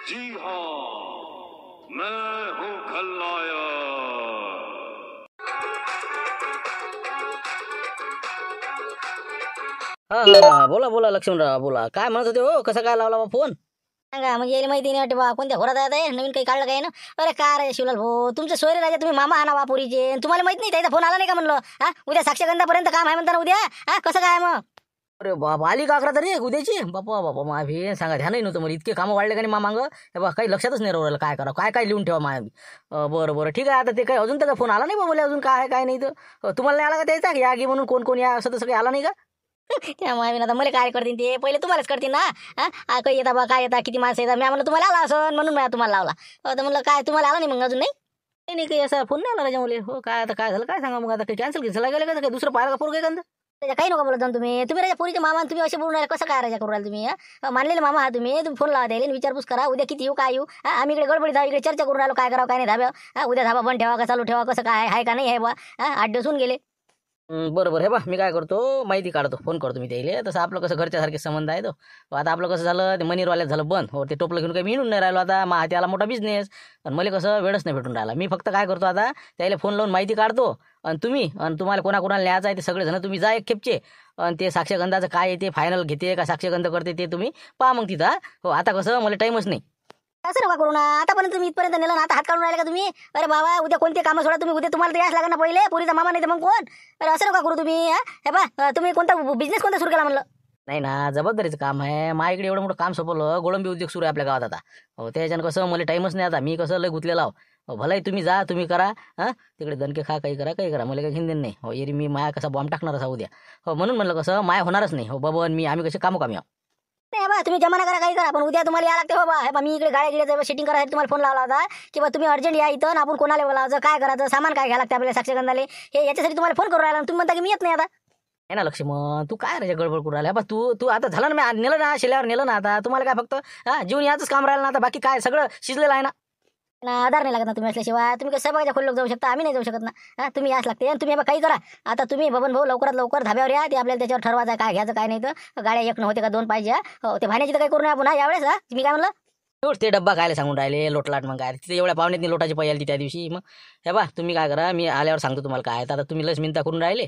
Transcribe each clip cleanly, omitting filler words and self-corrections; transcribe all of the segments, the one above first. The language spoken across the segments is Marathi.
जी हाँ, मैं हूँ खलनायक। हा बोला बोला लक्ष्मणराव बोला. काय म्हणत होते हो? कसा काय लावला बा फोन? सांगा म्हणजे याला माहिती नाही वाटते बा कोणत्या घोरात आहे नवीन काही काढलं काय ना. अरे काय राजा शिवलाल भाऊ तुमचे सोयरे राजा तुम्ही मामा आणा बापुरीचे तुम्हाला माहित नाही त्याचा फोन आला नाही का म्हणलं. हा उद्या साक्षगंधापर्यंत काम आहे म्हणता ना उद्या. हा कसं काय मग? अरे बाबा आली का अकरा तरी उद्याची? बापा बापा माभी सांगा ध्यानही नव्हतं मला. इतके कामं वाढले का नाही मामांग हे बा काही लक्षातच नाही राहिलं काय करा काय काय लिहून ठेवा माया. बरं बरं ठीक आहे. आता ते काही अजून त्याचा फोन आला नाही बाबा अजून काय आहे काय नाही तर. तुम्हाला नाही आला का त्याचा या गी म्हणून कोण कोण या असं तसं काही आला नाही का? त्या मायवीन आता मला काय करतील ते पहिले तुम्हालाच करतील ना. हा काही येता बा काय येता किती माणसं येतात मी म्हणलं तुम्हाला आला असं म्हणून मी तुम्हाला लावला. तर म्हणलं काय तुम्हाला आला नाही मग अजून नाही. नाही नाही काही असा फोन नाही आला त्याच्यामुळे. हो काय आता काय झालं काय सांगा मग आता काही कॅन्सल केलं गेलं का काही दुसरं पाहिलं का पोरं काय का? त्याच्या काही नका बोलत जाऊन तुम्ही राजा पोरीचे मामा तुम्ही असे बोलून राहिले कसं काय राजा करू राहिले तुम्ही. मानलेले मामा हा तुम्ही फोन लावा द्यायला विचारपूस करा उद्या किती येऊ काय येऊ. आम्ही इकडे गडबडी जाऊ इकडे चर्चा करून राहिलो काय करावं काय नाही धाब्या. उद्या धाबा बंद ठेवा का चालू ठेवा कसं काय आहे का नाही आहे बा. 8 दिवस होऊन गेले. बरोबर हे बा मी काय करतो माहिती काढतो फोन करतो मी त्याला. तसं आपलं कसं घरच्यासारखे संबंध आहे तो. आता आपलं कसं झालं ते मनीरवाल्यात झालं बंद. हो ते टोपलं घेऊन काही मिळून नाही राहिलो आता. त्याला मोठा बिझनेस आणि मला कसं वेळच नाही भेटून राहिला. मी फक्त काय करतो आता त्याला फोन लावून माहिती काढतो आणि तुम्हाला कोणाकोणाला न्यायचं आहे ते सगळेजण तुम्ही जा एक खेपचे आणि ते साक्षगंधाचं काय येते फायनल घेते का साक्षगंध करते ते तुम्ही पहा मग तिथं. हो आता कसं मला टाईमच नाही. असं नका करू ना. आतापर्यंत तुम्ही इथपर्यंत नेलं ना आता हात काढून राहिले का तुम्ही. अरे बाबा उद्या कोणते कामं सोडा तुम्ही उद्या तुम्हाला तर याच लागणार ना पहिले पुरीचा मामा नाही तर मग कोण. अरे असं नका करू तुम्ही. हे बा तुम्ही कोणता बिझनेस कोणता सुरू केला म्हणलं. नाही ना जबाबदारीचं काम आहे. माझ्याकडे एवढं मोठं काम सोपवलं गोळंबी उद्योग सुरू आहे आपल्या गावात आता. हो त्याच्यानं कसं मला टाईमच नाही आता. मी कसं लय गुतलेला आहो. भलाही तुम्ही जा तुम्ही करा. तिकडे दणके खा काही करा मला काही हिंदेन नाही. हो एरी मी माया कसा बॉम्ब टाकणार असा उद्या. हो म्हणून म्हणलं कसं माया होणारच नाही. हो बाबा मी आम्ही कसे कामोकामी आहो. नाही बा तुम्ही जमाना करा काही करा पण उद्या तुम्हाला या लागते बाबा. हे बा मी इकडे गाड्या गिड्याचं सेटिंग करायला तुम्हाला फोन लावला होता की बा तुम्ही अर्जंट या इथं आपण कोणाला बोलावं काय करायचं सामान काय घ्यायला लागते आपल्याला साक्षगंधाले हे याच्यासाठी तुम्हाला फोन करू राहिला तुम्ही म्हणता की मी येत नाही आता. आहे ना लक्ष्मण तू काय रे गडबड करू राहिला बा. तू आता झालं ना मी नेलं ना शेल्यावर नेलं ना आता. तुम्हाला काय फक्त जीवन याचंच काम राहिलं ना आता. बाकी काय सगळं शिजलेलं आहे ना. आधार नाही लागत ना तुम्ही असल्याशिवाय. तुम्ही कसं बघायच्या खोल लोक जाऊ शकता आम्ही नाही जाऊ शकत ना. तुम्ही याच लागते आणि तुम्ही काही करा. आता तुम्ही बबन भाऊ लवकरात लवकर धाब्यावर या. ते आपल्याला त्याच्यावर ठरवायचं काय घ्यायचं काय नाही तर गाड्या एक नव्हते का 2 पाहिजे. हो ते भाण्याची तर काही करू नये आपण यावेळेस. मी काय म्हणलं ते डब्बा खायला सांगून राहिले लोटलाट मग काय तिथे एवढ्या पाहुण्यात लोटाची पाहिजे आली त्या दिवशी. मग हे बा तुम्ही काय करा मी आल्यावर सांगतो तुम्हाला काय. आता तुम्ही लस मिनता करून राहिले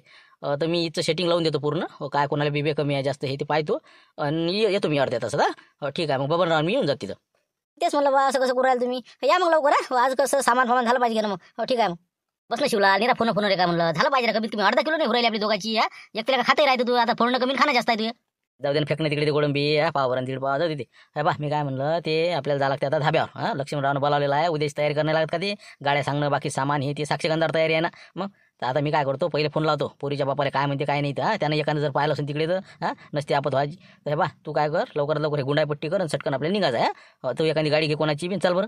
तर मी इथं सेटिंग लावून देतो पूर्ण. हो काय कोणाला बीबी कमी आहे जास्त हे ते पाहतो आणि येतो मी अर्ध्या तासात. हो ठीक आहे मग बबनराव मी येऊन जात तिथं. तेच म्हणलं बा असं कसं करू राहिले तुम्ही. या मग लवकर आज कसं सामान झालं पाहिजे ना मग. हो ठीक आहे मग बस ना शिवला निरा फोन रे काय म्हणलं झालं पाहिजे कमीत तुम्ही अर्धा किलो नाही उरायली आपली दोघांची. एक तिला खाते राहते तू आता फोन कमी खाणं जास्त आहे तुझ्या. जाऊ दे फेकणं तिकडे ते गोळंबी पावर आणि 1.5 पाव जाऊ तिथे. हे बा मी काय म्हणलं ते आपल्याला जावं लागते आता धाब्यावर. लक्ष्मणरावनं बोलावलेलं आहे उद्याची तयारी करायला लागत का ते गाड्या सांगणं बाकी सामान हे ते साक्षगंधावर तयारी आहे ना. मग तर आता मी काय करतो पहिले फोन लावतो पोरीच्या बापाला काय म्हणते काय नाही तर त्यानं एखादं जर पाहिलं असेल तिकडे तर नसते आपत व्हायची. तर हे बा तू काय कर लवकरात लवकर हे गुंडापट्टी कर आणि सटकन आपल्याला निघायचं आहे. तू एखादी गाडी घे कोणाची बी चल बरं.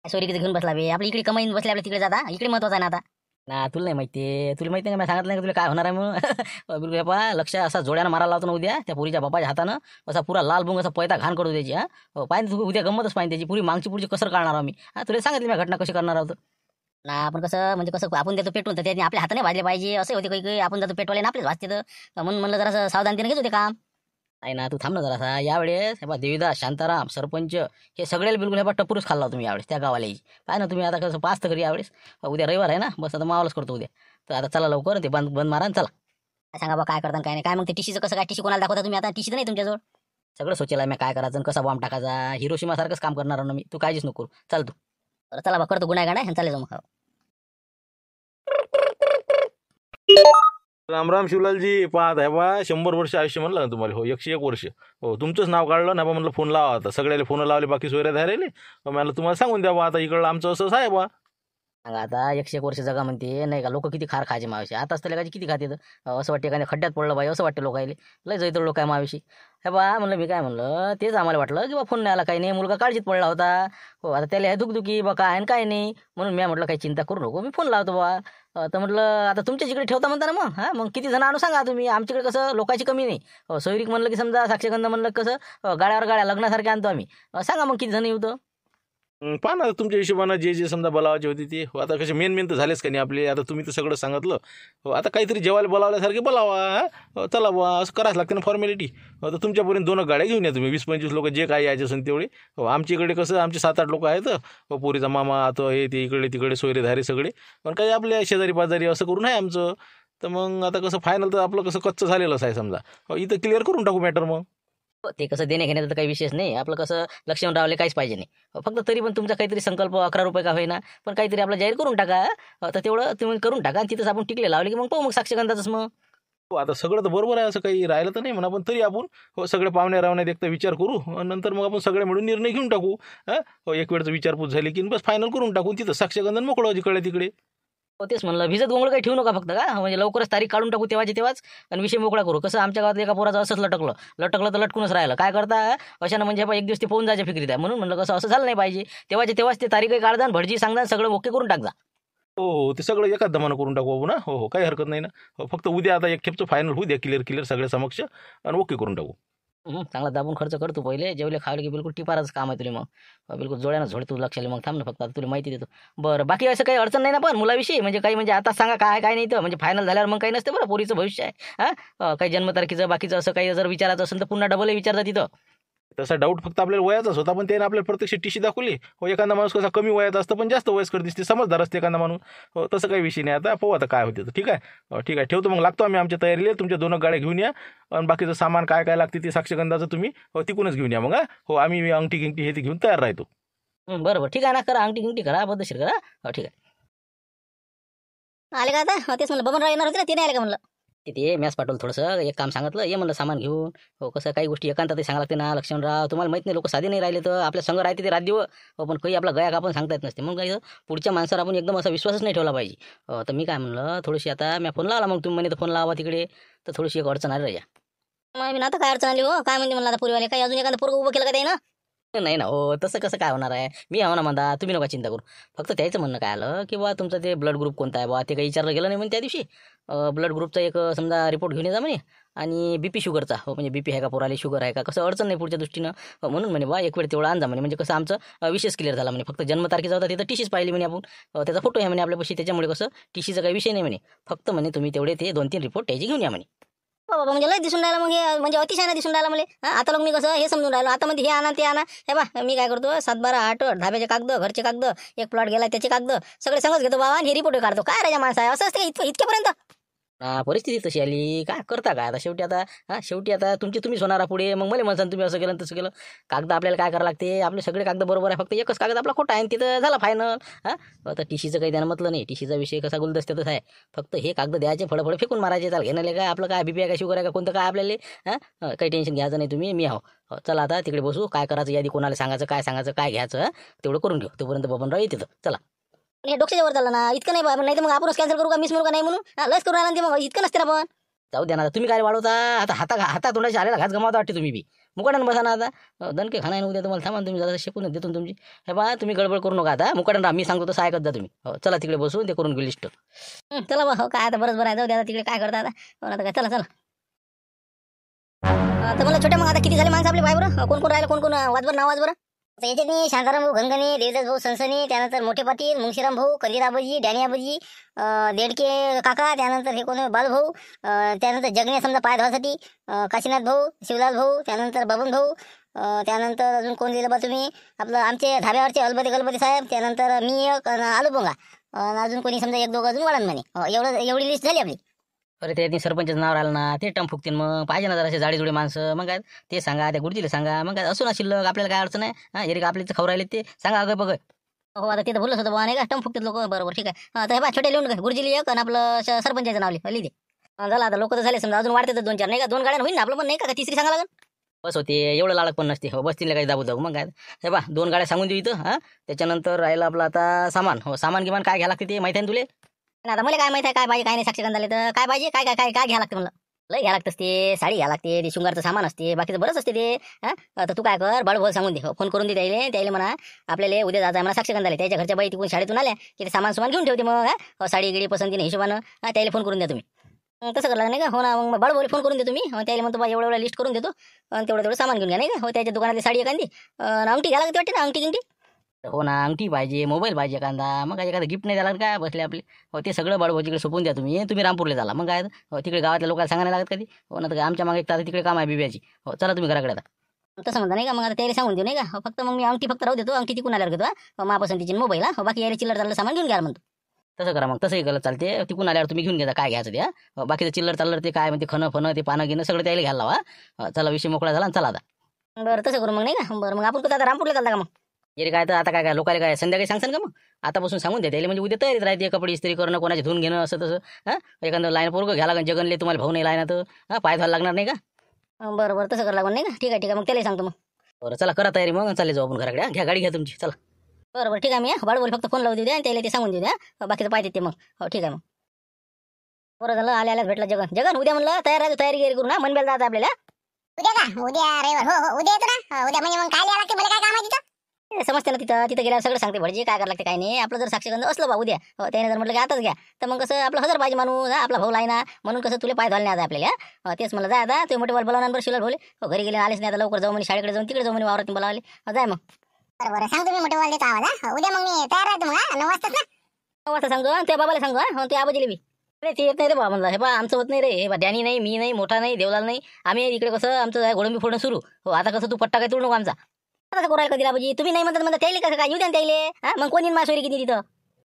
सोरी किती घेऊन बसला बे आपली इकडे कमाईन बसले आपल्या तिकडे जाता इकडे महत्वाचं आहे ना आता. ना तुला नाही माहिती. तुला माहिती आहे का मी सांगितलं नाही का तुला काय होणार आहे म्हणून. बिलकुल बापा लक्ष असा जोड्यानं मारायला लावतो ना उद्या त्या पुरीच्या बापाच्या हातानं असा पुरा लाल बुंग असा पैता घाण करू द्यायची. पाहिजे तू उद्या गंमतच पाहिजे त्याची पुरी मागची पुढची कसर काढणार आम्ही. तुला सांगितली मी घटना कशी करणार आहोत ना. आपण कसं म्हणजे कसं आपण देतो पेट्रोल तर त्याने आपल्या हाताने भाजले पाहिजे असे होते काही आपण जातो पेट्रोल आपलेच भाजते तर म्हणून म्हणलं जरा सावधानतेने घेत होते काम. नाही ना तू थांब ना जरासा. यावेळेस हे बा देवीदास शांताराम सरपंच हे सगळ्याला बिलकुल हे बा टप्पूरच खाल्ला तुम्ही यावेळेस त्या गावाला यायची. पाय ना तुम्ही आता कसं पाच तर घरी यावेळेस. उद्या रविवार आहे ना बस आता मावालाच करतो उद्या. तर आता चला लवकर ते बंद मारा चला. सांगा बा काय करता काय नाही काय मग ते टीशीचं कसं काय टीशी कोणाला दाखवता तुम्ही आता टीशी तर नाही तुमच्याजवळ. सगळं सोचेल मी काय करायचं कसा बॉम्ब टाकायचा. हिरोशिमासारखंच काम करणार ना मी. तू काळजीच नको चाल तू. चला बा करतो गुन्हा गाणा चालेल मग. राम राम शिवलालजी. पाहत आहे बा 100 वर्ष आयुष्य म्हणलं ना तुम्हाला. हो 101 वर्ष. हो तुमचंच नाव काढलं ना बा म्हणलं फोन लावा आता. सगळ्याला फोन लावले बाकी सोयऱ्या धारायले. मला तुम्हाला सांगून द्या बा आता इकडलं आमचं असं आहे बा. सांगा आता 101 वर्ष जगा म्हणते नाही का. लोक किती खार खायचे माविषयी. आताच तर लेखाची किती खाते. असं वाटते एखाद्या खड्ड्यात पडलं पाहिजे असं वाटतं लोकायले. लय जैतर लोक आहे माविषयी. हे बा म्हणलं मी काय म्हणलं तेच आम्हाला वाटलं की बा फोन नाही आला काही नाही मुलगा काळजीत पडला होता. हो आता त्याला दुखदुखी बा काय काय नाही म्हणून मी म्हटलं काही चिंता करू नको मी फोन लावतो बा. तर म्हटलं आता तुमच्या जिकडे ठेवता म्हणता ना मग. मग किती जण आणू सांगा तुम्ही. आमच्याकडे कसं लोकांची कमी नाही. सोयरीक म्हणलं की समजा साक्षगंध म्हणलं कसं गाड्यावर गाड्या लग्नासारखे आणतो आम्ही. सांगा मग किती जण येऊ तर. पहा ना तुमच्या हिशोबानं जे जे समजा बोलावायचे होते ते हो, आता कसे मेन तर झालेच का नाही आपले. आता तुम्ही तर सगळं सांगितलं हो, आता काहीतरी जेवायला बोलावल्यासारखे बोलावा. चला बुवा असं करायच लागते ना फॉर्मॅलिटी. तर तुमच्यापर्यंत 2 गाड्या घेऊन या तुम्ही, 20-25 लोक जे काय यायचे असेल तेवढे. हो आमच्या इकडे कसं आमचे 7-8 लोक आहेत. हो पोरीचा मामा आता हे ते इकडे तिकडे सोयरेधारे सगळे, पण काही आपल्या शेजारी पाजारी असं करून आहे आमचं. तर मग आता कसं फायनल तर आपलं कसं कच्चं झालेलंच आहे समजा. इथं क्लिअर करून टाकू मॅटर मग. ते कसं देणे घेण्याचं तर काही विशेष नाही. आपलं कसं लक्ष्मण रावले काहीच पाहिजे नाही. फक्त तरी पण तुमचा काहीतरी संकल्प 11 रुपये का होईना, पण काहीतरी आपलं जाहीर करून टाका. तर तेवढं तुम्ही करून टाका आणि तिथंच आपण टिकले लावले की मग पाहू मग साक्षगंधाच मग. हो आता सगळं तर बरोबर आहे, असं काही राहिलं तर नाही म्हणा, पण तरी आपण हो सगळे पाहुणे रावण्यात एकदा विचार करू आणि नंतर मग आपण सगळे मिळून निर्णय घेऊन टाकू. हो एक वेळचं विचारपूस झाली की बस फायनल करून टाकू. तिथं साक्षगंधन मोकळं जिकडे तिकडे. हो तेच म्हणलं, भिजत गोंगळ काही ठेवू नका फक्त का, म्हणजे लवकरच तारीख काढून टाकू तेव्हाची तेव्हाच आणि विषय मोकळा करू. कसं आमच्या गावात एका पोराचं असंच लटकलं तर लटकूनच राहिलं. काय करता अशानं म्हणजे एक दिवस ते पोहून जायच्या फिक्रीत आहे. म्हणून म्हणलं कसं असं झालं नाही पाहिजे. तेव्हाचे तेव्हाच ते तारीखही काढदा आणि भटजी सांगदा सगळं ओके करून टाकजा. हो हो ते सगळं एकाच दमानं करून टाकू आपण. हो हो काही हरकत नाही ना. हो फक्त उद्या आता एक खेपचं फायनल होऊ द्या क्लिअर सगळ्या समक्ष आणि ओके करून टाकू. चांगला दाबून खर्च करतो पहिले. जेवले खावले की बिलकुल टिपाराचं काम आहे तुला मग. बिलकुल जोड्यानं झोड तू लक्षाला. मग थांब ना फक्त आता तुला माहिती देतो. बरं बाकी असं काही अडचण नाही ना पण मुलाविषयी, म्हणजे काही म्हणजे आता सांगा काय नाही तर म्हणजे फायनल झाल्यावर मग काही नसते बरं. पोरीचं भविष्य आहे. काही जन्मतारखेचं बाकीचं असं काही जर विचारायचं असेल तर पुन्हा डबल विचारता तिथं. तसा डाऊट फक्त आपल्याला वयाचाच होता, पण त्याने आपल्याला प्रत्यक्ष टीशी दाखवली. हो एखादा माणूस कसा कमी वयात असतं पण जास्त वयस्कर दिसते, समजदार असते एखादा माणूस. हो तसं काही विषय नाही. आता पाहू आता काय होते तर. ठीक आहे ठीक आहे ठेवतो मग. लागतो आम्ही आमच्या तयारीला. तुमच्या 2 गाड्या घेऊन या आणि बाकीचं सामान काय काय लागते ते साक्षगंधाचं तुम्ही हो तिकूनच घेऊन या मग. हो आम्ही अंगठी गिंगठी हे ते घेऊन तयार राहतो. बरं ठीक आहे ना. करा अंगठी गिंगठी करा पद्धतशीर करा. हो ठीक आहे. आले का आता? तेच म्हणलं बबनराव येणार होते ना, ते नाही आले का म्हणलं? तिथे मॅच पाठवलं थोडंसं एक काम सांगितलं ये म्हणलं सामान घेऊन. हो कसं काही गोष्टी एकांतात सांगा लागते ना लक्ष्मणराव. तुम्हाला माहित नाही लोक साधे नाही राहिले तर आपल्या संग राहते ते राहते हो, पण काही आपला गया आपण सांगता येत नसते. मग काही पुढच्या माणसावर आपण एकदम असा विश्वासच नाही ठेवला पाहिजे. तर मी काय म्हणलं थोडीशी आता मी फोन लावला, मग तुम्ही म्हणे तर फोन लावा तिकडे, तर थोडीशी एक अडचण आली राजा. मग आता काय अडचण आली हो? काय म्हणते म्हणलं आता पुरीवाले? काही अजून एखादं पोरगं उभं केलं का ते ना? नाही ना हो, तसं कसं काय होणार आहे. मी आहो ना म्हणता, तुम्ही नका चिंता करू. फक्त त्याचं म्हणणं काय आलं की बा तुमचं ते ब्लड ग्रुप कोणता आहे बा, ते काही विचारलं गेलं नाही म्हणे त्या दिवशी. ब्लड ग्रुपचा एक समजा रिपोर्ट घेऊन जा म्हणे. आणि BP शुगरचा हो, म्हणजे BP आहे का पोराले, शुगर आहे का, कसं अडचण नाही पुढच्या दृष्टीनं. म्हणून म्हणे बा एक वेळ तेवढा आणजा म्हणे, म्हणजे कसं आमचं विशेष क्लिअर झाला म्हणे. फक्त जन्मतारखेचा होता तिथं टीशीच पाहिली म्हणे आपण. त्याचा फोटो आहे म्हणे आपल्यापाशी, त्याच्यामुळे कसं टीशीचा काही विषय नाही म्हणे. फक्त म्हणे तुम्ही तेवढे ते 2-3 रिपोर्ट त्याची घेऊन या म्हणे. बाबा म्हणजे लय दिसून राहिला मग हे, म्हणजे अतिशय दिसून राहिला मला. आता लोक मी कसं हे समजून राहिलो, आता म्हणजे हे आणा ते आणा. हे बा मी काय करतो 7-12-8 धाब्याचे कागद, घरचे कागद, एक प्लॉट गेला त्याचे कागद सगळे संगच घेतो बाबा आणि हे रिपोर्ट काढतो. काय राजा माणसं आहे, असं असते इतक्यापर्यंत? परिस्थिती तशी आली काय करता काय आता. शेवटी आता तुम्हीच होणारा पुढे. मग मला म्हणसान तुम्ही असं केलं तसं केलं. कागद आपल्याला काय करावं लागते, आपले सगळे कागद बरोबर आहे, फक्त एकच कागद आपला खोटा आहे आणि तिथं झाला फायनल. आता टीशीचं काही त्यानं म्हटलं नाही. टीशीचा विषय कसा गुलदस्त्यातच आहे. फक्त हे कागद द्यायचे, फळं फेकून मारायचे. त्याला घेण्याले काय आपलं काय BP आहे का शुगर आहे का कोणतं काय आपल्याला. काही टेन्शन घ्यायचं नाही तुम्ही, मी आहो. चला आता तिकडे बसू. काय करायचं यादी, कोणाला सांगायचं काय घ्यायचं तेवढं करून घेऊ. तोपर्यंत बबनराव येते. चला हे डोक्याच्या वर चाललं ना इतकं नाही. नाही तर मग आपणच कॅन्सल करू का, मिस म्हणू का नाही म्हणून? लस करून आला ते मग इतकं नसते ना. पण जाऊ द्या ना. तुम्ही काय वाढवता आता. हाता तोंडाची आलेला घास गमावता वाटते तुम्ही बी. मुकाट्यानं बसा ना आता. दणके खाना उद्या तुम्हाला. थांबा तुम्ही जरा शेकून देतो तुमची. हे बा तुम्ही गडबड करू नका आता. मुकाट्यानं राहा. मी सांगतो तसं ऐकत जा तुम्ही. हो चला तिकडे बसून ते करून घेऊ लिस्ट. चला बा. हो काय आता बरंच बरं आहे. जाऊ द्या आता तिकडे काय करता आता काय. चला तर मला छोट्या मग आता किती झाले माणसं आपले बाय बरं? कोण राहिलं, कोण वाजवर नाव वाजवर? याच्यात शांताराम भाऊ घनगणे, देवदास भाऊ सनसनी, त्यानंतर मोठे पाटील, मुंशीराम भाऊ, कंदीराबाजी, डॅनियाबाजी, देडके काका, त्यानंतर हे कोण बालभाऊ, त्यानंतर जगणे समजा पाय धवासाठी, काशीनाथ भाऊ, शिवलाल भाऊ, त्यानंतर बबन भाऊ, त्यानंतर अजून कोण दिलं बा तुम्ही आपलं आमचे धाब्यावरचे गलबते साहेब, त्यानंतर मी एक आलू बोंगा, अजून कोणी समजा 1-2 अजून वाढन म्हणे. एवढी लिस्ट झाली आपली. अरे ते सरपंचाचं नाव राहिलं ना, ते टम फुकतील मग. पाहिजे ना जरा जाडीजुडी माणसं. मग काय ते सांगा, त्या गुरुजीला सांगा. मग काय असू ना शिल्लक, आपल्याला काय अडचण आहे. एरिक आपले खाऊ राहिले ते सांगा. अगं बघ हो आता ते तर बोलत होतं बा नाही का, टम फुकतात लोक. बरोबर ठीक आहे. तर हे बा छोटे लिहून का गुरुजीला एक आणि आपलं सरपंचाचं नाव लिहिते. झालं आता लोक तर झाले समजा, अजून वाढते तर 2-4 नाही का. 2 गाड्या होईल ना आपलं पण नाही का, तिसरी सांगा लागेल. बस होते एवढं लाडक पण नसते. हो बसतील काही दाबू मग काय. हे बा 2 गाड्या सांगून देऊ इथं. त्याच्यानंतर राहिलं आपलं आता सामान. हो सामान किमान काय घ्यायला लागते ते माहिती आहे ना तुले. आता मला काय माहिती आहे काय पाहिजे काय नाही. साक्षगंधाले तर काय पाहिजे, काय घ्या लागतं म्हणलं. लय घ्या लागतं ते. साडी घ्या लागते, ते शृंगारचं सामान असते, बाकीचं बरंच असते ते. तर तू काय कर, बळबोल सांगून दे. फोन करून दे त्याला म्हणा आपल्याला उद्या जायचं आहे म्हणा साक्षगंधाले. त्याच्या घरच्या बाई तिकडून शाळेतून आल्या की ते सामान घेऊन ठेवते मग. साडी गिडी पसंतीने हिशोबानं त्याला फोन करून द्या तुम्ही. तसं करलं नाही का. हो ना मग बळबोल फोन करून देतो मी. त्याला म्हणतो बा एवढं लिस्ट करून देतो आणि तेवढं सामान घेऊन घ्या नाही का. हो त्याच्या दुकानातली साडी एखादी अंगठी घ्या लागते वाटते ना, अंगठी गिंगठी. हो ना, अंगठी पाहिजे, मोबाईल पाहिजे एखादा, मग काय एखादं गिफ्ट नाही द्यायला लागत काय बसले आपले. हो ते सगळं बाळूभाऊजीकडे सोपवून द्या तुम्ही रामपूरला झाला मग काय. हो तिकडे गावातल्या लोकांना सांगायला लागत कधी. हो ना, तर काय आमच्या मागे एक तिकडे काम आहे बिब्याची. हो चला तुम्ही घराकडे आता. तसं म्हणता नाही का, मग आता त्याला सांगून देऊ नाही का. फक्त मग मी अंगठी फक्त राहू देतो, अंगठी तिकून आल्यावर घेतो महापसंतीची मोबाईल. बाकी यायला चिल्लर चाललं सामान घेऊन घ्या म्हणतो. तसं करा मग, तसंही गलत चालते. तिकून आल्यावर तुम्ही घेऊन घ्या काय घ्यायचं ते. बाकीचं चिल्लर चाललं ते काय म्हणते खणं फणं ते पानं घेणं सगळं त्याला घ्यायला लावा. चला विषय मोकळा झाला आणि चला आता. बरं तसं करू मग नाही का. बरं मग आपण कुठं आता रामपूरला चालता का मग. येरे काय तर आता काय लोकांना काय संध्याकाळी सांगसान का मग. आतापासून सांगून द्या त्याला, म्हणजे उद्या तयारीत राहते कपडे इस्त्री करणं, कोणाचे धुवून घेणं असं तसं. एखादं लाईन पोरगं घ्या लागेल जगनले, तुम्हाला भाऊ नाही लाईन तर पाय धुवायला लागणार नाही का. बरं तसं करावं लागून नाही का. ठीक आहे मग त्याला सांगतो मग. बरं चला करा तयारी मग चालले जाऊ आपण घराकडे. घ्या गाडी घ्या तुमची चला. बरं ठीक आहे मी बाळू फक्त फोन लावू देऊ द्या आणि त्याला ते सांगून देऊ द्या. बाकीचं पाहिजे ते मग. हो ठीक आहे मग. बरं झालं आल्याला भेटला जगन उद्या म्हणलं तयारी करू ना मनबेल जायचं आपल्याला. उद्या का उद्या रविवार हो उद्या येतो ना उद्या म्हणजे मग काय लिहावं लागते मला काय काम आहे तिथं. समजते ना तिथं गेल्यावर सगळं सांगते भटजी काय करायला लागते काय नाही. आपलं जर साक्षीगंध असलं बा उद्या त्याने जर म्हटलं की आताच घ्या तर मग कसं आपलं हजर पाहिजे माणूस. आपला भाऊ लायना म्हणून कसं तुला पाय धुवायला नाही आता आपल्याला. तेच मला जाय आता ते मोठे बल बोलावणार बरं शिवला भोले घरी गेले आलेच नाही आता लवकर जाऊ म्हणे शाळेकडे जाऊन तिकडे जाऊ म्हणे वावरात बोलावले. जाय मग. बरं सांगतो मी मोठे वाले देतो आवाज. उद्या मग मी तयार राहतो मग 9 वाजताच ना. 9 वाजता सांगतो त्या बाबाला सांगू ते आबाजीला बी. अरे ते येत नाही रे बा म्हणलं. हे बा आमचं होत नाही रे. हे बा डॅनी नाही मी नाही मोठा नाही देवलाल नाही. आम्ही इकडे कसं आमचं गोळंबी फोडणं सुरू. हो आता कसं तू पट्टा काय तोडू नको आमचा. आता करायला कधी आबाजी तुम्ही नाही म्हणतात त्याला कसं काय येऊ द्या त्याला. मग कोणी मासोरी किती तिथं.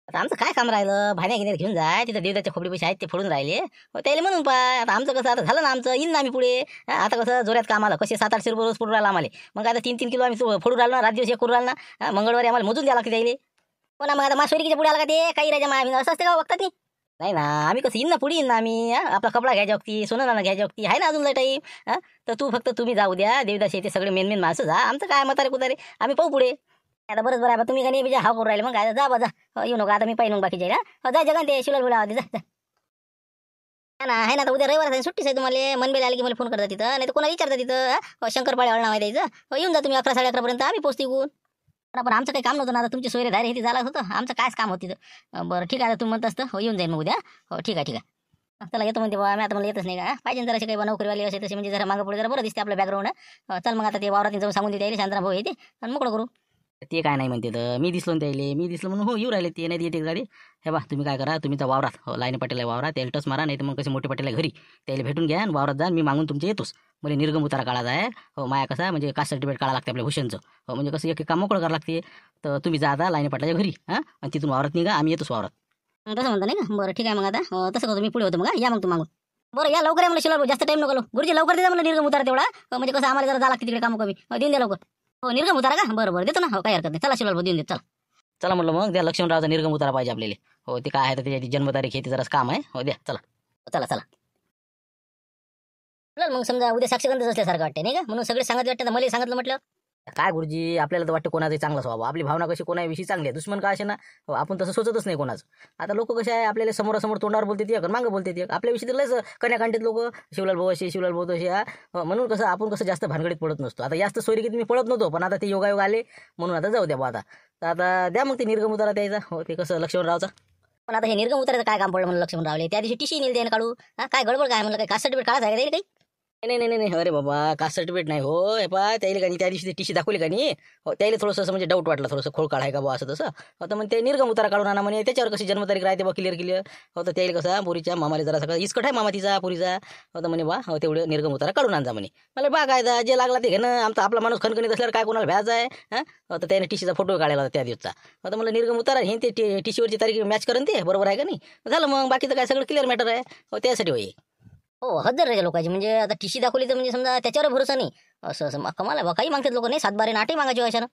आता आमचं काय काम राहिलं भाड्या घेण्यात घेऊन जाय तिथं देवदाच्या खोबडी पैसे आहेत ते फोडून राहिले. त्याला म्हणून पाय आता आमचं कसं आता झालं ना आमचं येईन ना आम्ही पुढे. आता कसं जोऱ्यात काम आलं कसे 700-800 रुपये रोज फोडून राहिला आम्हाला. मग आता 3-3 किलो आम्ही फोडून राहिलो ना रात दिवस करून राहिलो ना. मंगळवारी आम्हाला मोजून द्यावं लागते त्याला. पण मग आता मासोरीच्या पुढे आला का ते काही राजा आम्ही असं असते का बघतात नाही ना. आम्ही कसं येईन ना पुढे येईन ना आम्ही. आपला कपडा घ्यायच्या वक्ती सोनं नाणं घ्यायच्या वक्ती आहे ना अजून टाईम. तर तुम्ही जाऊ द्या देवदास ते सगळे मेन माणसं जा. आमचं काय म्हातारे कुतारे आम्ही पाहू पुढे. आता बरं बरं तुम्ही का नाही बिजा हा करून राहिले मग काय जा बा येऊ नका आता मी पाहिजे बाकीचे ना. जा जगन ते शिवला बोला जा ना आहे ना. आता उद्या रविवार सुट्टीच आहे तुम्हाला. मनबेल आले की मला फोन करता तिथं नाही तर कोणाला विचारता तिथं. शंकरपाळे नाव आहे द्यायचं. येऊन जा तुम्ही 11-11:30 पर्यंत आम्ही पोहोचतो. पण आमचं काही काम नव्हतं ना. आता तुमची सोयरे धारे हे झालं होतं आमचं कायच काम होतं तिथं. बरं ठीक आहे आता तुम्ही म्हणत असतं हो येऊन जाईल मग उद्या. हो ठीक आहे चला येतो म्हणते बाबा मी आता मला येतच नाही का. पाहिजे जरा काही नोकरीवाले असे तसे म्हणजे जरा मागं पुढे जरा बरं दिसते आपलं बॅकग्राऊंड. चल मग आता ते वावरात जाऊन सांगून देते शांतना भाऊ येते आणि मोकळं करू. ते काय नाही म्हणते तर मी दिसलो त्याले मी दिसलो म्हणून हो येऊ राहिले ते नाही येते गाडी. हे बा तुम्ही काय करा तुम्ही तर वावरात हो लाईन पाटील वावरात त्याला टच मारा नाही तर मग कसे मोठे पाटील घरी त्याला भेटून घ्या आणि वावरात जा. मी मागून तुमचे येतोच. म्हणजे निर्गम उतारा काढायचा आहे. हो माया कसा म्हणजे कास्ट सर्टिफिकेट काढा लागते आपल्या भूषणचं. हो म्हणजे कसं एक काम मोकळं करावं लागते. तर तुम्ही जा आता लाईन पाटलाच्या घरी आणि तिथून वावरात निघा आम्ही येतोच वावरात. तसं म्हणता नाही का. बरं ठीक आहे मग आता तसं करतो मी पुढे होतो मग या मग तू मागून. बरं या लवकर आहे मला शिला जास्त टाईम नको गुरुजी लवकर देता मला निर्गम उतारा तेवढा. म्हणजे कसं आम्हाला जरा जा लागते तिकडे काम कमी देऊन द्या लवकर. हो निर्गम उतारा का बरं देतो ना. हो काही हरकत नाही चला शिला देऊन देत चला. चला म्हटलं मग द्या लक्ष्मणरावचा निर्गम उतारा पाहिजे आपल्याला. हो ते काय आहे तर त्याची जन्मतारीख हे ते जराच काम आहे. हो द्या चला मग समजा उद्या साक्षीगंध असल्यासारखं वाटते नाही का. म्हणून सगळे सांगत वाटतं मला सांगितलं म्हटलं. काय गुरुजी आपल्याला तर वाटतं कोणाचं चांगलं व्हावं. आपली भावना कशी कोणाविषयी चांगली आहे दुश्मन काय असे ना. हो आपण तसं सोचतच नाही कोणाचं. आता लोक कसे आहे आपल्याला समोरासमोर तोंडावर बोलते ते मागं बोलते ते आपल्याविषयी तर लयच कन्याकांडीत लोक शिवलाल भाऊ असे शिवलाल भाऊ तसे. म्हणून कसं आपण कसं जास्त भानगडीत पडत नसतो. आता जास्त सोयरीकीत मी पडत नव्हतो पण आता ते योगायोग आले म्हणून आता जाऊ द्या बा. आता द्या मग ते निर्गम उतारा द्यायचा. हो ते कसं लक्ष्मणरावचा. पण आता हे निर्गम उताराचं काय काम पडलं म्हणलं लक्ष्मणरावले. त्या दिवशी टीसी नेल त्याने काढू. काय गडबड काय म्हणलं काय कास्ट सर्टिफिकेट काढायचं आहे काही. नाही अरे बाबा कास्ट सर्टिफिकेट नाही हो. हे पा त्याला का नाही त्या दिवशी टीशी दाखवली का नाही. हो त्याला थोडंसं म्हणजे डाऊट वाटलं थोडंसं खोळ काढाय का बा असं तसं. हो तर मग ते निर्गम उतारा काढून आणा म्हणे. त्याच्यावर कशी जन्मतारीख राहते बा क्लिअर. हो तर त्याला कसं पुरीच्या मामाला जरा सगळं इस्कट आहे मामा तिचा पुरीचा. हो तर म्हणे बा हो तेवढं निर्गम उतारा काढून आणजा म्हणे. मला बा काय जे लागला ते घेणं आमचा आपला माणूस खणखणीत असल्यावर काय कोणाला भ्याज आहे. हो तर त्याने टीशीचा फोटो काढला होता त्या दिवसचा. हो तर मला निर्गम उतारा हे ते टीशीवरची तारीख मॅच करून ते बरोबर आहे का नाही. झालं मग बाकीचं काय सगळं क्लिअर मॅटर आहे. हो त्यासाठी होई. हो हजर राहायच्या लोकांची म्हणजे आता टीसी दाखवली तर म्हणजे समजा त्याच्यावर भरोसा नाही. असं कमाल आहे बा. काही मागतात लोक नाही 7-12 8 मागायची अशानं.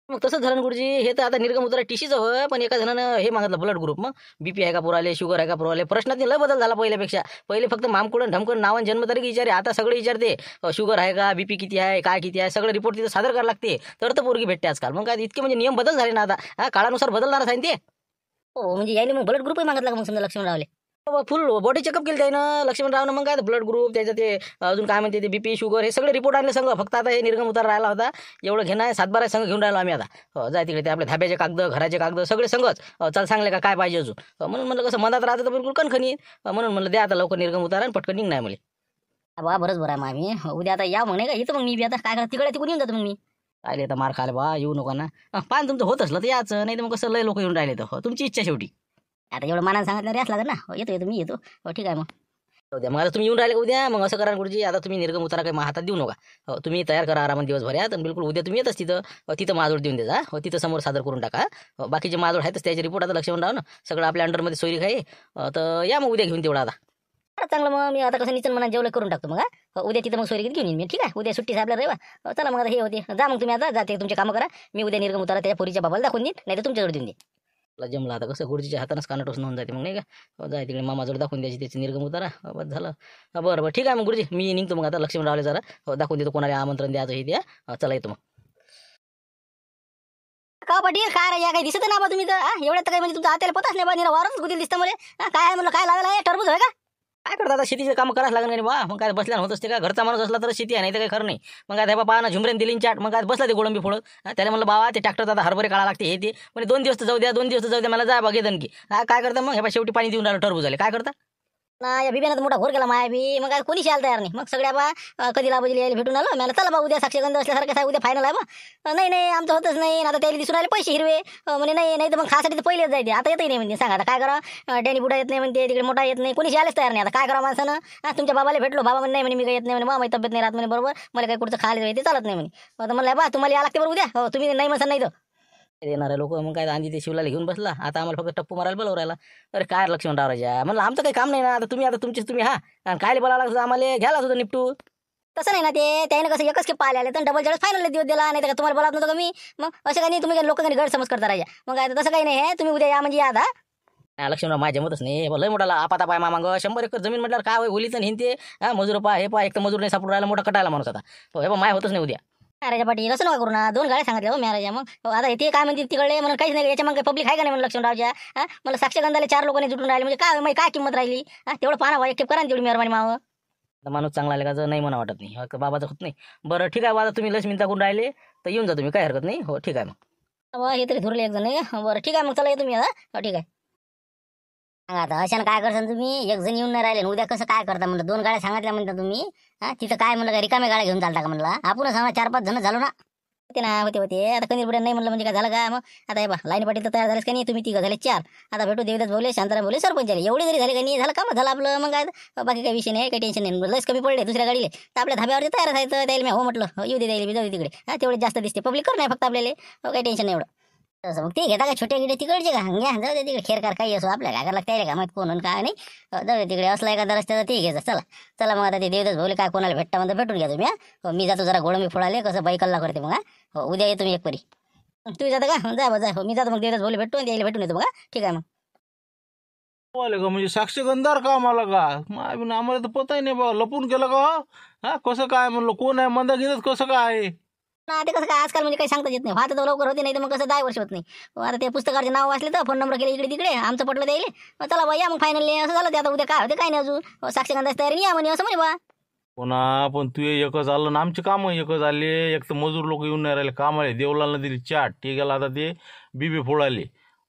मग तसंच झालं गुरुजी. हे तर आता निर्गम उतारा टीशीचं होय पण एका जणानं हे मागितलं ब्लड ग्रुप. मग बीपी आहे का पुराले शुगर आहे का पुराले. प्रश्नात लय बदल झाला पहिल्यापेक्षा. पहिले फक्त मामकुडन ढमकन नावन जन्मतारीख विचारे आता सगळे विचारते. शुगर आहे का बीपी किती आहे काय किती आहे सगळं रिपोर्ट तिथं सादर करावं लागते तर पोरगी भेटते आजकाल. मग काय इतके म्हणजे नियम बदल झाले ना आता. काळानुसार बदलणारच आहे ते. हो म्हणजे याने मग ब्लड ग्रुपही मागितला मग समजा लक्ष्मणरावले. फुल बॉडी चेकअप केलं त्यानं लक्ष्मणरावनं. मग काय ब्लड ग्रुप त्याचं ते अजून काय म्हणते ते बीपी शुगर हे सगळे रिपोर्ट आणले सगळं. फक्त आता हे निर्गम उतारा राहिला होता एवढं घेणं आहे 7-12 संघ घेऊन राहिलो आम्ही आता. हो जाय तिकडे ते आपले धाब्याचे कागद घराचे कागद सगळे संघच. चल सांगले का काय पाहिजे अजून. म्हणून म्हणलं कसं मनात राहतं तर बिलकुल कणखणी. म्हणून म्हणलं द्या आता लवकर निर्गम उतारा आणि पटकन निघ नाही मला. बा बरंच बरं आहे मग आम्ही उद्या आता या मग नाही का इथं मग मी बी आता काय करा तिकडे तिकडून येऊन जातो मग मी. राहिले तर मार खायला बा येऊ नका ना पान तुमचं होत असलं तर याचं, नाही तर मग कसं लय लोक येऊन राहिले तर तुमची इच्छा शेवटी. आता एवढं मनानं सांगितलं रेस लागेल ना. येतो येतो मी येतो. ठीक आहे मग. उद्या मग आता तुम्ही येऊन राहिले का उद्या, मग असं करा गुरुजी, आता तुम्ही निर्गम उतारा काही हातात देऊ नका. तुम्ही तयार करा आरामात दिवसभर या, तर बिलकुल उद्या तुम्ही येतच तिथं तिथं माजोड देऊन द्या. तिथं समोर सादर करून टाका. बाकीचे माजोड आहेतच त्याचे रिपोर्ट आता लक्षात राहा ना, सगळं आपल्या अंडरमध्ये सोयरी आहे. तर या मग उद्या घेऊन तेवढा आता. चांगलं मग मी आता कसं निचन मनात जेवलं करून टाकतो मग. उद्या तिथं मग सोयरी घेऊन येईन मी. ठीक आहे, उद्या सुट्टी साहेबला रेवा. चला मग आता हे होते जा, मग तुम्ही आता जाते तुमचे कामं करा. मी उद्या निर्गम उतारा त्याच्या पोरीच्या बाबाला दाखवून देईन, नाही तर तुमच्याकडे देऊन देईन. जमला आता कसं गुरुजीच्या हातानंच काना टोचून होऊन जाते मग, नाही का. जाय तिकडे मामाजवळ दाखवून द्यायची त्याची निर्गम उतारा. बस झालं. बरं ठीक आहे मग गुरुजी, मी निघतो मग आता. लक्ष्मण रावले जरा दाखवून देतो कोणाला आमंत्रण द्यायचं हे द्या. चला येतो मग. का पाटील काय राजा काही दिसत नाही बा तुम्ही तर. एवढ्यात तर काही म्हणजे तुमचा आत्याला पताच नाही बा. निरा वारच गुदिल दिसतं मला. काय आहे म्हणलं, काय लावेल आहे, टरबूज आहे का? काय करता आता, शेतीचं काम करायला लागणार नाही बा. मग काय बसल्यानं होत असते का, घरचा माणूस असला तर शेती आहे, नाही तर काही खरं नाही. मग काय बाबा ना झुमरेन दिली चाट, मग काय बसला ते गोळंबी फोडत. त्याला म्हणलं बाबा ते ट्रॅक्टर आता हरभरे काढा लागते हे ते, म्हणजे 2 दिवस तर जाऊ द्या, 2 दिवस तर जाऊ द्या, मला जा बघे दणकी. काय करता मग, हे बा शेवटी पाणी देऊन राहिलं टरबूज झाले, काय करता. ना या बिब्यानं तर मोठा घोर केला माया बी. मग काय कोणी शाल तयार नाही. मग सगळ्या बा कधी लाभजली यायला भेटून आलो. मला चला बा उद्या साक्षगंध असल्यासारखं काय उद्या फायनल आहे बा. नाही आमचं होतच नाही. आता त्याला दिसून आले पैसे हिरवे. म्हणे नाही तर मग खासाठी तर पहिलेच जायचे. आता येतही नाही म्हणते. सांगा आता काय करा. डॅनी बुडा येत नाही म्हणते, तिकडे मोठा येत नाही, कोणी यायलाच तयार नाही. आता काय करा माणसानं. तुमच्या बाबाला भेटलो, बाबा म्हणे नाही म्हणे मी काही येत नाही म्हणे, माझी तब्येत नाही राहत म्हणे बरोबर, मला काही कुठचं खायला येते चालत नाही म्हणे. आता म्हणलं बा तुम्हाला या लागते बरं उद्या. तुम्ही नाही म्हणसा नाही तर येणारे लोक मग काय आधी ते शिवलाला घेऊन बसला. आता आम्हाला फक्त टप्पू मारायला बोलावं राहिला. अरे काय लक्ष्मण रावराजा म्हणलं, आमचं काही काम नाही ना. आता तुमचीच तुम्ही आणि काय बोलायला लागतं आम्हाला, घ्यायला होतं निपटू. तसं नाही ना. ते त्याने कसं एकच खेप पाहिले आले तर डबल चाळीस फायनल दिवस दिला. नाही तर तुम्हाला बोलावत नव्हतं का मी. मग असं काही नाही, तुम्ही लोक काही गैरसमज करता राजा. मग काय तसं काही नाही. तुम्ही उद्या या म्हणजे या आता. लक्ष्मणराव माझ्या जमतच नाही. लय मोठाला आपाता पाय मामांग 100 एकर जमीन म्हटल्यावर काय होईल तर हिंते. मजूर पा हे पा, एक तर मजूर नाही सापडून राहिला, मोठा कटायला माणूस आता. हे बा माय होतच नाही उद्या. राजा पाटील असं नका करू ना. 2 गाड्या सांगितल्या हो महाराजा. मग आता ते काय म्हणते तिकडे म्हणून काहीच नाही. याच्या मग काही पब्लिक आहे का नाही म्हणून लक्ष्मणरावच्या. मला साक्षगंधाला 4 लोकांनी जुटून राहिले म्हणजे काय किंमत राहिली. तेवढं पाहा एक करा तेवढी मेहरबानी मावं. माणूस चांगला आले का नाही म्हणा वाटत नाही. बाबाचं होत नाही. बरं ठीक आहे बाबा, तुम्ही लक्ष्मींचा करून राहिले तर येऊन जा तुम्ही, काय हरकत नाही. हो ठीक आहे मग. हे तरी धुरले एक जण नाही का. बरं ठीक आहे मग चला येतो मी आता. ठीक आहे. आता अशानं काय करता तुम्ही. एक जण येऊन नाही राहिले. उद्या कसं काय करता म्हणलं. 2 गाड्या सांगितल्या म्हणता तुम्ही. तिथं काय म्हणलं काय रिकाम्या गाड्या घेऊन चालता का म्हणला. आपण सांगा 4-5 जण झालो ना. होते ना होते. आता कणीर बुड्या नाही म्हणलं म्हणजे काय झालं का. मग आता हे बा लाईन पाटील तर तयार झालेच का नाही. तुम्ही 3 झाले 4. आता भेटू देवदास बोलले, शांताराम बोलले, सरपंच झाले. एवढे जरी झाले का नाही झालं काम झालं आपलं. मग काय बाकी काही विषय नाही, काही टेन्शन नाही. लस कमी पडले दुसऱ्या गाडीले तर आपल्या धाब्यावरती तयार राहायचं. त्याला मी हो म्हटलं येऊ दे, द्यायला जाऊ दे तिकडे. तेवढे जास्त दिसते पब्लिक कर नाही फक्त आपल्याला. काही टेन्शन नाही एवढं. तसं मग ते घेता का छोटे गिडे तिकडचे का घ्या, जाऊ दे तिकडे खेरकार काही असो आपल्या काय करायला त्याला का माहित कोण काय नाही. जाऊ दे तिकडे असला एखादा रस्त्याचा ते घ्यायचं. चला मग आता ते देवदास भाऊले काय कोणाला भेटता म्हणता भेटून घ्या तुम्ही. मी जातो जरा गोळंबी फोडाले, कसं बाई कल्ला करते मग. उद्या येतो मी एक परी. तुम्ही जाता का. जा मी जातो मग देवदास भाऊले भेटतो द्यायला भेटून येतो मग. ठीक आहे मग. का म्हणजे साक्षगंधार का आम्हाला का आम्हाला तर पताही नाही बा. लपून केलं का कसं काय म्हणलं, कोण आहे मंदा घेतच कसं काय. ते कसं काय आजकाल म्हणजे काही सांगता येत नाही. वाहत तर लवकर होते नाही तर मग कसं 10 वर्ष होत नाही. आता ते पुस्तकाचे नाव वाचले तर फोन नंबर केले इकडे तिकडे आमचं पटलं द्यायले. चला बा या मग फायनली असं झालं. ते आता उद्या काय होते काय नाही अजून. साक्षगंधाची तयारी या म्हणे असं म्हणे बा. पुन्हा पण तू एकच आलं ना, आमचे कामं एकच आले. एक तर मजूर लोक येऊन नाही राहिले काम आले. देवलालला दिली चाट, ते गेला आता ते बिबे फोडाले.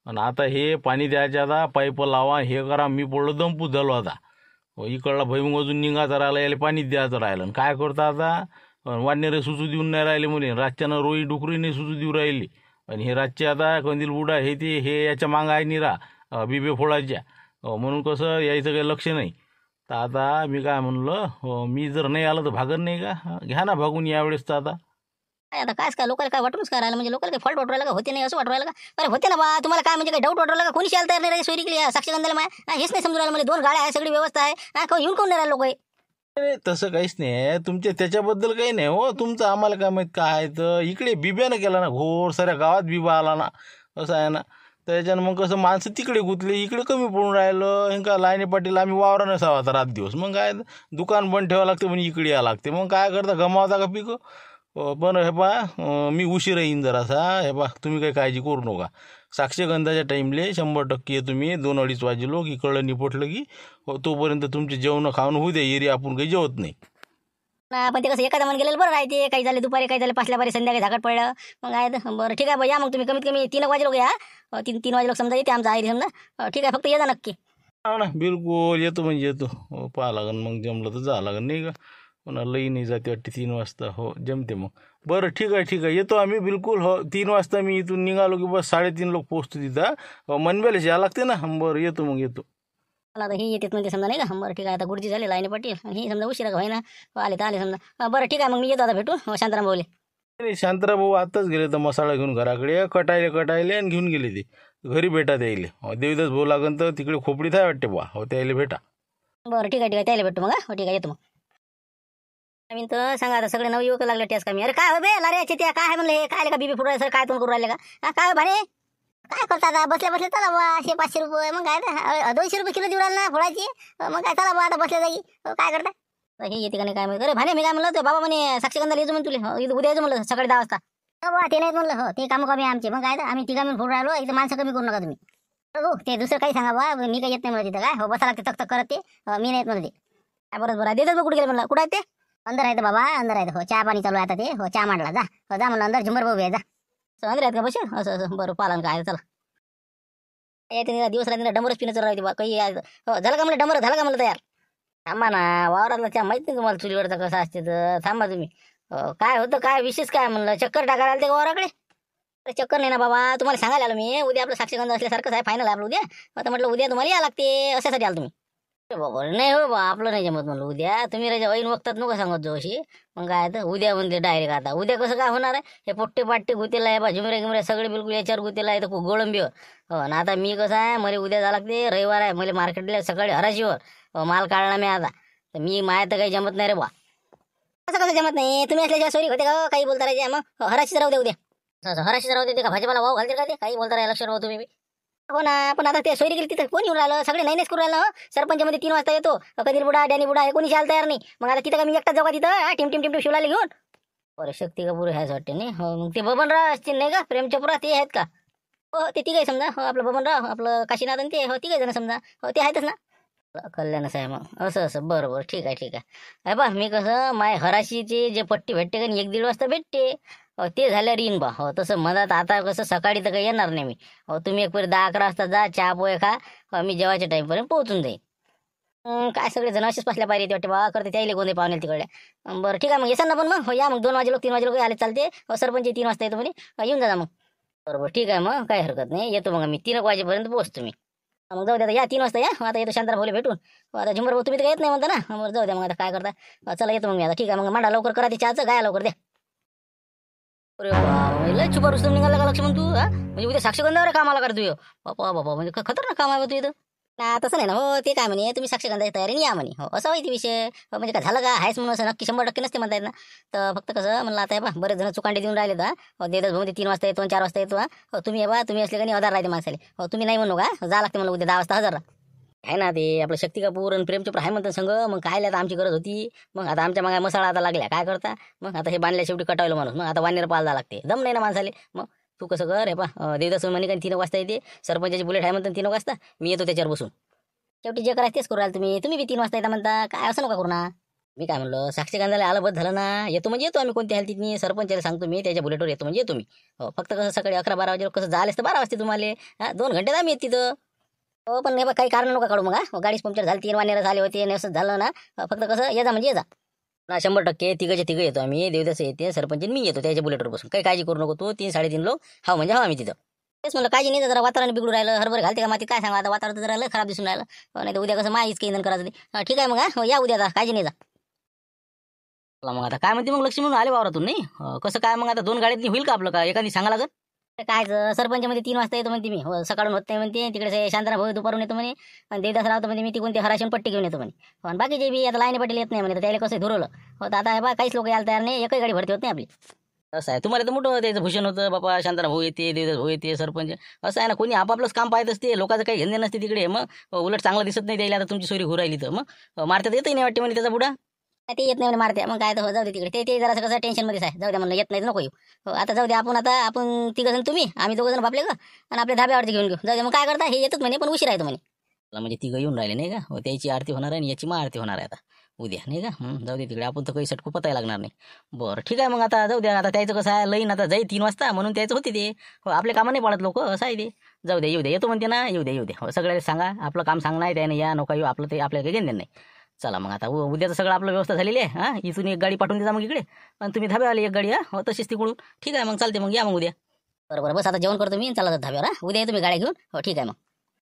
आणि आता हे पाणी द्यायचे, आता पाईप लावा हे करा. मी पडलो दमपूत झालो आता. इकडला भैमुग अजून निघायचा राहिला, याला पाणी द्यायचं राहिलं. आणि काय करता आता वाढणारे सुचू देऊन नाही राहिले म्हणे. रातच्यानं रोई डुकरी नाही सुचू देऊ राहिली. आणि हे रातचे आता कंदील बुडा हे ते हे याच्या मागं आहे निरा बिबे फोडायच्या. म्हणून कसं यायचं काही लक्ष नाही. तर आता मी काय म्हणलं, मी जर नाही आलं तर भागत नाही का. घ्या ना भागून यावेळेस. तर आता आता काय लोकांना काय वाटूनच काय राहिलं म्हणजे लोकांना काही फॉल्ट वाटू राहिला का होते नाही असं वाटू राहिलं का. अरे होते ना बा. तुम्हाला काय म्हणजे काही डाऊट वाटू राहिला का. कोणी शाल तयार नाही सोयरी केली साक्षगंधाला माय हेच नाही समजून राहिलं. मला 2 गाड्या आहे, सगळी व्यवस्था आहे. कोण येऊन कोण नाही राहिलं लोक. तसं काहीच नाही. तुमच्या त्याच्याबद्दल काही नाही हो. तुमचं आम्हाला काय माहीत काय आहे. तर इकडे बिब्यानं केला ना घोर, साऱ्या गावात बिबा आला ना, असं आहे ना. त्याच्यानं मग कसं माणसं तिकडे गुंतले, इकडे कमी पडून राहिलं. हे का लाईने पाटील आम्ही वावरा नसावा आता रात दिवस. मग काय दुकान बंद ठेवावं लागते म्हणजे इकडे यावं लागते. मग काय करता गमावता का पिकं. पण हे पहा मी उशिरा येईन जरासा. हे पहा तुम्ही काही काळजी करू नका. साक्षगंधाच्या टाईमले 100% तुम्ही 2-2:30 वाजे लोक इकडलं निपटलं की तोपर्यंत तुमचे जेवण खाऊन होऊ द्या. एरी आपण काही जेवत नाही. पण ते कसं एखादा मन गेलेलं बरं राहते. काही झाले दुपारी, काही झाले 5ल्या बारी, संध्याकाळी झाकट पडलं. मग आहे बरं ठीक आहे या मग तुम्ही कमीत कमी 3 वाजे लोक या. 3 वाजे लोक समजा येते आमचा आयरी समजा. ठीक आहे फक्त ये जा नक्की. हा ना बिलकुल येतो म्हणजे येतो. पाहा लागेल मग जमलं तर जा लागेल नाही का. पुन्हा लईनी जाते वाटते 3 वाजता. हो जमते मग. बरं ठीक आहे येतो आम्ही बिलकुल. हो 3 वाजता मी इथून निघालो की बस 3:30 लोक पोहोचतो तिथं. मनबेला यावं लागते ना. बरं येतो. मला आता ही येतात म्हणजे समजा नाही का. बरं ठीक आहे, आता गुरुजी झाले लाईने पाटील ही समजा उशिरा का ना आले तर आले समजा. बरं ठीक आहे मग मी येतो आता भेटून शांताराम भाऊले. नाही शांतराम भाऊ आताच गेले तर मसाला घेऊन घराकडे कटायले आणि घेऊन गेले ते घरी भेटा द्यायले. देवीदास भाऊ लागन तर तिकडे खोपडीत आहे वाटते बा. हो त्याला भेटा. बरं ठीक आहे त्याला भेटतो मग. हो ठीक आहे येतो मग. आम्ही तर सांगा आता सगळे नवयुवक लागले टेस्ट का मी. अरे काय बे लाऱ्याचे त्या काय म्हणलं हे काय का बीबी फुटवाय सर काय तुम्ही करू राहिले का. काय भाने काय करता आता बसल्या चला बा 500 रुपये मग काय 200 रुपये किलो देऊ राहिला ना फळाची. मग काय चला बा आता बसल्या जागी काय करता. हे येते का नाही काय माहिती. अरे भाने मी काय म्हणलं ते बाबा म्हणे साक्षीगंधाला यायचं म्हणून तुला उद्या यायचं म्हणलं सकाळी 10 वाजता. बा ते नाहीत म्हणलं. हो ते काम कमी आमचे. मग काय आम्ही तिघा मिळून फोडून राहिलो. इथे माणसं कमी करू नका तुम्ही. हो ते दुसरं काही सांगा बा. मी काही येत नाही मला तिथं काय. हो बसा लागते तक करत ते. मी नाहीत म्हणलं ते काय. बरोबर आहे देतात कुठे गेले म्हणलं. कुठं आहे ते. अंदर आहेत बाबा अंदर आहेत. हो चहा पाणी चालू आहे आता ते. हो चहा मांडला जा. हो जा म्हणलं अंदर झुंबर भाऊ आहे जा. अंदर आहेत का बस असं बरं पालन काय चला. येते दिवस रात्री डंबरच पिण्याचं राहते बा काही. हो झालं का म्हणलं डंबर झालं का म्हणलं तयार. थांबा ना वावरातला चहा माहित नाही तुम्हाला चुलीवरचा कसा असते तर. थांबा तुम्ही. काय होतं काय विशेष काय म्हणलं चक्कर टाकायला आलं ते वावराकडे. चक्कर नाही ना बाबा तुम्हाला सांगायला आलो मी. उद्या आपलं साक्षीगंध असल्यासारखंच आहे फायनल आहे आपलं उद्या. आता म्हटलं उद्या तुम्हाला या लागते अशासाठी आलं तुम्ही. बाबा नाही हो बा आपलं नाही जमत म्हणलं उद्या. तुम्ही राजा ऐन वक्तात नको सांगत जो अशी. मग काय तर उद्या म्हणते डायरेक्ट. आता उद्या कसं काय होणार आहे. हे पोट्टे पाट्टे गुतेला आहे बा झुमरे गिमरे सगळे बिलकुल याच्यावर गुतेला आहे तर गोळंबीवर. हो ना आता मी कसं आहे मला उद्या जावं लागते रविवार आहे. मला मार्केटला सकाळी हराशीवर माल काढला मी आता. तर मी माया तर काही जमत नाही रे बा. कसं जमत नाही तुम्ही असल्याशिवाय सोयरी होते का काही बोलता राहायचे. मग हराशीच राहू दे उद्या. हराशीच राहू दे का भाजीपाला भाव घालते का ते काही बोलता राहा लक्ष राहू तुम्ही. हो ना पण आता ते सोयरी गेली तिथं कोण येऊन राहिलं सगळे नाहीच करू राहिलं. सरपंच मध्ये 3 वाजता येतो. कधी बुडा डॅनी बुडा हे कोणी शाल तयार नाही. मग आता तिथं का मी एकटाच जाऊ का तिथं टिम शिवलाले घेऊन. बरं शक्ती का पुरे ह्याच वाटते नाही. हो मग ते बबनराव असतील नाही का प्रेमचपुरा ते आहेत का. हो ते तिघे समजा. हो आपलं बबनराव आपलं काशीनाथ आणि ते हो तिघे जण समजा. हो ते आहेतच ना. कल्याण आहे मग असं बरं ठीक आहे बा. मी कसं माय हराशीची जे पट्टी भेटते का 1-1.5 वाजता भेटते. ते झाल्यावर येईन बा. हो तसं मधात आता कसं सकाळी तर काही येणार नाही मी. हो तुम्ही एक 10-11 वाजता जा चहा पोहे खा. मी जेवायच्या टाईमपर्यंत पोहोचून जाईन. काय सगळे जण असेच पासल्या पाहिजे वाटते बा करते त्याला कोणते पाहुणे तिकडे. बरं ठीक आहे मग येसान ना पण मग. हो या मग 2 वाजे लोक 3 वाजे लोक आले चालते. हो सरपंच 3 वाजता येतो म्हणे येऊन जा मग. बरोबर ठीक आहे मग काही हरकत नाही येतो मग मी 3 वाजेपर्यंत पोहोचतो मी. मग जाऊ द्या या 3 वाजता या. आता येतो शांताराम भाऊला भेटून. आता झुंबर भाऊ तुम्ही तर येत नाही म्हणता ना. बरं जाऊ द्या मग आता काय करता. चला येतो मग मी आता. ठीक आहे मग मांडा लवकर करा ते चहाचं गाया लवकर द्या. अरे बाबा लय छुपा रुस्तम निघाला का लक्ष्मण तू. म्हणजे उद्या साक्षीगंधावर कामाला कर तू. बाबा म्हणजे खतरनाक काम आहे तू इथं. ना तसं नाही ना. हो ते काय म्हणे तुम्ही साक्षीगंधाची तयारीने या म्हणे. हो असा माहिती विषय. म्हणजे काय झालं का आहेच म्हणून असं नक्की 100% नसते म्हणता येत ना. तर फक्त कसं म्हणलं आता बा बरेच जण चुकांडे देऊन राहिले तर. हो देतात भाऊ 3 वाजता येतो 4 वाजता येतो. हो तुम्ही बा तुम्ही असले का नाही आधार राहते माणसाले. हो तुम्ही नाही म्हणू का जा लागते मला उद्या 10 वाजता हजर आहे ना. ते आपलं शक्ती कपूर आणि प्रेमचोप्रा आहे म्हणतात संघ. मग काय आता आमची गरज होती. मग आता आमच्या मागे मसाळा आता लागल्या काय करता. मग आता हे बांधल्या शेवटी कटावलं माणूस. मग आता वानेर पाळला लागते दम नाही ना माणसाले. मग तू कसं कर हे पा देवदास म्हणे काही 3 वाजता येते. सरपंचाची बुलेट आहे म्हणतात 3 वाजता. मी येतो त्याच्यावर बसून. शेवटी जे करायचं तेच करू राहिला तुम्ही बी 3 वाजता येता म्हणता. काय असं नका करू ना. मी काय म्हणलं साक्षीगंधाला आलं बस झालं ना. येतो म्हणजे येतो आम्ही कोणत्या हालतीत. सरपंचाला सांगतो मी त्याच्या बुलेटवर येतो म्हणजे येतो मी. हो फक्त कसं सकाळी 11-12 वाजे कसं झालेस तर 12 वाजते तुम्हाला. 2 घंटे आम्ही येत तिथं. हो पण हे बघ काही कारण नका काढू मग. गाडीच पंक्चर झाली 3 वानेर झाले होते असं झालं ना. फक्त कसं ये जा म्हणजे ये जा. 100% तिघं येतो आम्ही. देवदास येते सरपंच मी येतो त्याच्या बुलेटवर बसून. काही काळजी करू नको तू. 3-3.5 लोक हा म्हणजे हा आम्ही तिथं. तेच म्हणलं काळजी नाही जरा वातावरण बिघडून राहिलं. हरभर घालते का माती काय सांगा. आता वातावरण जरा खराब दिसून राहिलं. नाही तर उद्या कसं माहीच काही इंधन करायचं ते. ठीक आहे मग या उद्या काळजी नाही जा. मग आता काय म्हणते मग लक्ष्मी म्हणून आले वावरातून नाही. कसं काय मग आता 2 गाड्यांनी होईल का आपलं का एखादी सांगा लागत. काय सरपंच मध्ये 3 वाजता येतो म्हणते मी. हो सकाळून होत नाही म्हणते. तिकडे शांताराम भाऊ दुपारून येतो म्हणे. आणि देवदास राहतो म्हणजे मी तिकडून ते हराशीन पट्टी घेऊन येतो म्हणे. पण बाकीचे बी आता लाईने पाटील येत नाही म्हणे. त्याला कसं धुरवलं होतं. आता बा काहीच लोक यायला तयार नाही. एकही गाडी भरती होत नाही आपली. असं आहे तुम्हाला तर मोठं त्याचं भूषण होतं बाबा. शांताराम भाऊ येते देवदास भाऊ येते सरपंच असं आहे ना. कोणी आपापलंच काम पाहत असते. लोकांचं काही घेणं नसते तिकडे. मग उलट चांगलं दिसत नाही द्यायला. आता तुमची सोयरी घुर राहिली तर मग मारतात येतही नाही वाटते म्हणे त्याचा बुडा. ते येत नाही मारते. मग काय तर जाऊ दे तिकडे. ते जरा कसं टेन्शनमध्येच आहे. जाऊ द्या म्हणलं येत नाही नको येऊ. आता जाऊ द्या आपण 3 जण तुम्ही आम्ही 2 जण बापले का आणि आपल्या धाब्यावरती घेऊन घेऊ. जाऊ द्या मग काय करता हे येतच म्हणे पण उशीर आहे तो म्हणे. म्हणजे 3 येऊन राहिले नाही का. त्याची आरती होणार आहे आणि याची आरती होणार आहे आता उद्या नाही का. जाऊ दे तिकडे आपण तर काही सटकू पताही लागणार नाही. बरं ठीक आहे मग आता जाऊ द्या. आता त्याचं कसं आहे लईन आता जाई 3 वाजता म्हणून त्याचं होते ते. हो आपले कामं नाही पाळत लोक असं आहे ते. जाऊ द्या येऊ द्या येतो म्हणते ना. येऊ द्या हो सगळ्याला सांगा आपलं काम सांगणार आहे त्याने या नका येऊ. आपलं ते आपल्याला काही घेणं नाही. चला मग आता उद्याचं सगळं आपलं व्यवस्था झालेली आहे. हां, इथून एक गाडी पाठवून देजा मग इकडे, आणि तुम्ही धाब्यावाली एक गाडी. हो तशीच तिकडून. ठीक आहे मग, चालते मग, या मग उद्या. बरोबर, बस आता जेवण करतो मी, चला धाब्यावर. उद्या तुम्ही गाड्या घेऊन. हो ठीक आहे मग.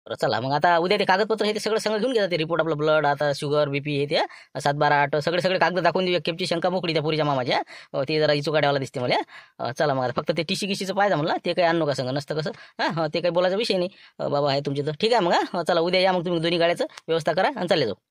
बरं चला मग, आता उद्या ते कागदपत्र हे ते सगळं सगळं घेऊन घ्या. ते रिपोर्ट आपलं ब्लड, आता शुगर बीपी हे ते 7-12-8 सगळे कागद दाखवून देऊ. केपची शंका मोकळी त्या पुरीच्या मामाच्या. ते जरा इचू गाड्यावाला दिसते मला. चला मग, आता फक्त ते टीसी गिशीचं पाहिजे म्हणलं, ते काही आणू का संग नसतं कसं. हां, ते काही बोलायचा विषय नाही. बाबा आहे तुमचे तर ठीक आहे मग. चला उद्या या मग, तुम्ही दोन्ही गाड्याचं व्यवस्था करा आणि चालले जाऊ.